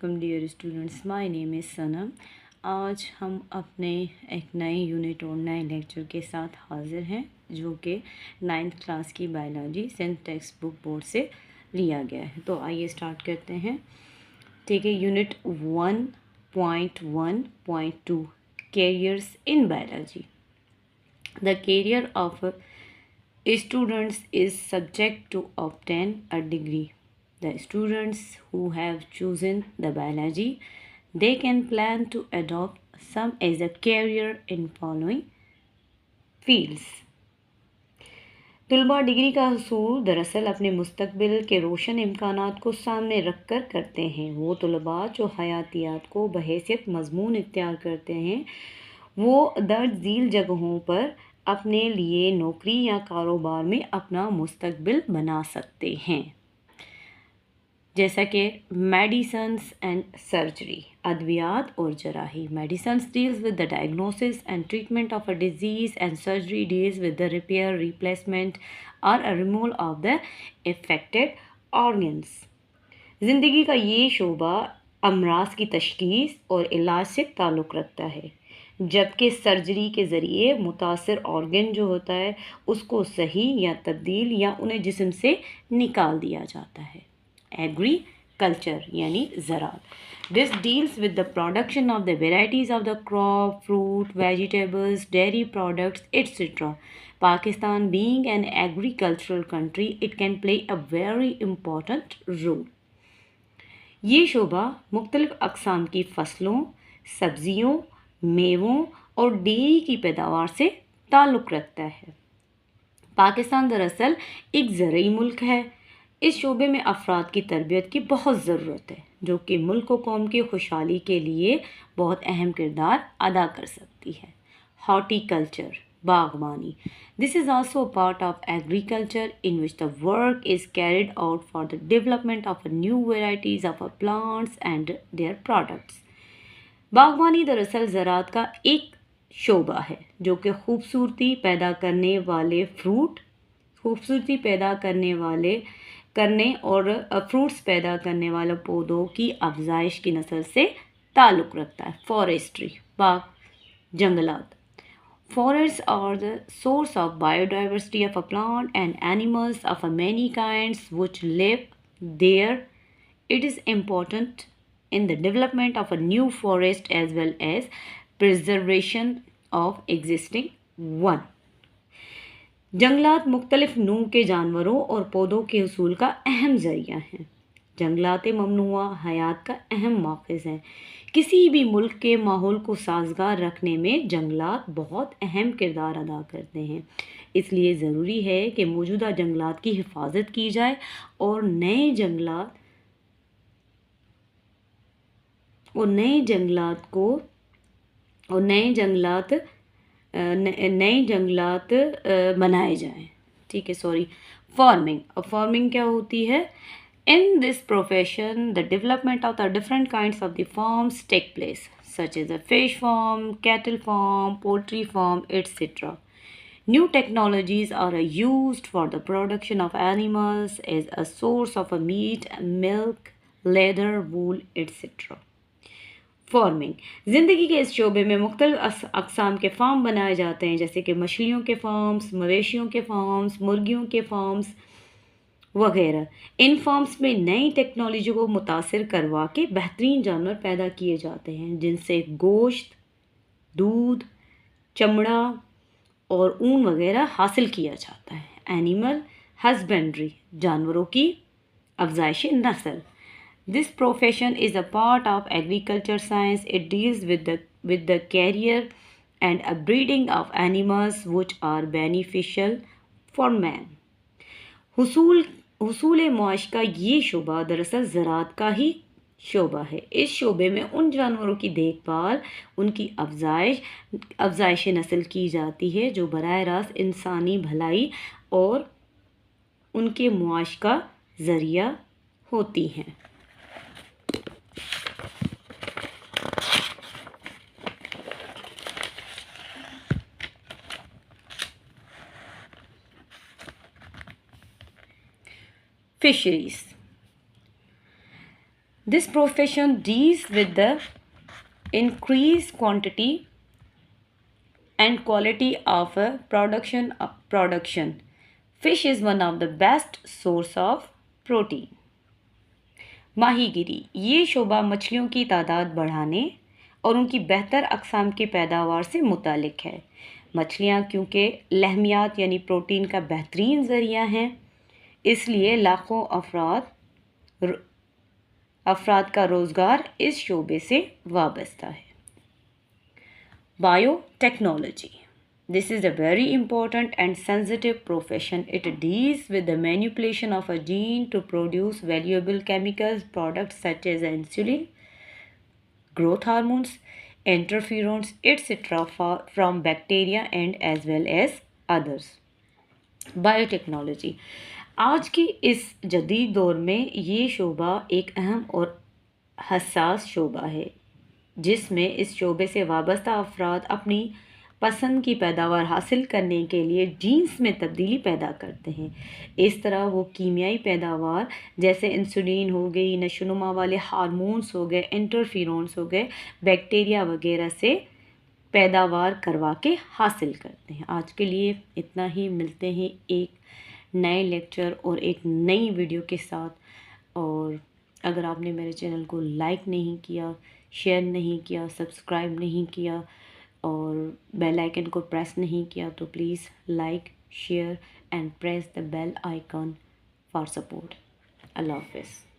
Welcome dear students, my name is Sanam. आज हम अपने एक नए यूनिट और नए लेक्चर के साथ हाजिर हैं, जो कि 9th क्लास की बायोलॉजी सेंट टेक्स्ट बुक बोर्ड से लिया गया है। तो आइए स्टार्ट करते हैं। ठीक है, unit 1.1.2 carriers in biology. The carrier of students is subject to obtain a degree. The students who have chosen the biology, they can plan to adopt some as a career in following fields. तलबा degree का हसूल दरअसल अपने मुस्तकबिल के रोशन इम्कानात को सामने रख कर करते हैं। वो तलबा जो हयातियात को बहैसियत मजमून इख्तियार करते हैं, वो दर्ज झील जगहों पर अपने लिए नौकरी या कारोबार में अपना मुस्तकबिल बना सकते हैं, जैसा कि मेडिसिन्स एंड सर्जरी, अद्वियात और जराही। Medicines deals with the diagnosis and treatment of a disease and surgery deals with the repair, replacement और removal of the affected organs. ज़िंदगी का ये शोबा अमराज की तशखीस और इलाज से ताल्लुक़ रखता है, जबकि सर्जरी के ज़रिए मुतासर ऑर्गन जो होता है उसको सही या तब्दील या उन्हें जिस्म से निकाल दिया जाता है। एग्रीकल्चर यानी ज़राअत। This deals with the production of the varieties of the crop, fruit, vegetables, dairy products etcetera. Pakistan being an agricultural country, it can play a very important role. ये शोबा मुख्तलिफ अक़साम की फसलों, सब्ज़ियों, मेवों और डेयरी की पैदावार से ताल्लुक़ रखता है। पाकिस्तान दरअसल एक ज़रई मुल्क है। इस शोबे में अफराद की तरबियत की बहुत ज़रूरत है, जो कि मुल्क व कौम की खुशहाली के लिए बहुत अहम किरदार अदा कर सकती है। हॉर्टिकल्चर, बागवानी। This is also a part of agriculture in which the work is carried out for the development of new varieties of plants and their products. बागवानी दरअसल ज़राअत का एक शोबा है, जो कि खूबसूरती पैदा करने वाले खूबसूरती पैदा करने और फ्रूट्स पैदा करने वाले पौधों की अफजाइश की नस्ल से ताल्लुक़ रखता है। फॉरेस्ट्री, बाग, जंगलात। Forests are the source of biodiversity of a plant and animals of a many kinds which live there. It is important in the development of a new forest as well as preservation of existing one. जंगलात मुख्तलिफ नूह के जानवरों और पौधों के हसूल का अहम ज़रिया हैं। जंगलात ममनुआ हयात का अहम मौक़िज़ हैं। किसी भी मुल्क के माहौल को साजगार रखने में जंगलात बहुत अहम किरदार अदा करते हैं। इसलिए ज़रूरी है कि मौजूदा जंगलात की हिफाजत की जाए और नए जंगलात बनाए जाएं। ठीक है, फार्मिंग क्या होती है? In this profession, the development of the different kinds of the farms take place, such as a fish farm, cattle farm, poultry farm, etc. New technologies are used for the production of animals as a source of meat, milk, leather, wool, etc. Farming. ज़िंदगी के इस शोबे में मुख्तलिफ अक़साम के farm बनाए जाते हैं, जैसे कि मछलियों के फार्म्स, मवेशियों के फार्म्स, मुर्गियों के फार्म्स वगैरह। इन फार्म्स में नई टेक्नोलॉजी को मुतासिर करवा के बेहतरीन जानवर पैदा किए जाते हैं, जिनसे गोश्त, दूध, चमड़ा और ऊन वगैरह हासिल किया जाता है। एनिमल हस्बेंड्री, जानवरों की अफजाइश नस्ल। This profession is a part of agriculture science. It deals with the career and breeding of animals which are beneficial for man. हुसूल मुआश का ये शोबा दरअसल ज़राअत का ही शोबा है। इस शोबे में उन जानवरों की देखभाल, उनकी अफजाइश नस्ल की जाती है जो बराह रास्त इंसानी भलाई और उनके मुआश का ज़रिया होती हैं। Fisheries. This profession deals with the increased quantity and quality of a production. Fish is one of the best source of protein. माहीगिरी, ये शोबा मछलियों की तादाद बढ़ाने और उनकी बेहतर अक़साम की पैदावार से मुतालिक है। मछलियाँ क्योंकि लहमियात यानी प्रोटीन का बेहतरीन ज़रिया हैं, इसलिए लाखों अफराद का रोज़गार इस शोबे से वाबस्ता है। Biotechnology, this is a very important and sensitive profession. It deals with the manipulation of a gene to produce valuable chemicals products such as insulin, growth hormones, interferons, etc. from bacteria and as well as others. Biotechnology, आज की इस जदीद दौर में ये शोबा एक अहम और हसास शोबा है, जिसमें इस शोबे से वाबस्ता अफराद अपनी पसंद की पैदावार हासिल करने के लिए जीन्स में तब्दीली पैदा करते हैं। इस तरह वो कीमियाई पैदावार जैसे इंसुलिन हो गई, नशोनुमा वाले हार्मोन्स हो गए, इंटरफेरोन्स हो गए, बैक्टीरिया वगैरह से पैदावार करवा के हासिल करते हैं। आज के लिए इतना ही, मिलते हैं एक नए लेक्चर और एक नई वीडियो के साथ। और अगर आपने मेरे चैनल को लाइक नहीं किया, शेयर नहीं किया, सब्सक्राइब नहीं किया और बेल आइकन को प्रेस नहीं किया तो please like, share and press the bell icon for support. अल्लाह हाफ़िज़।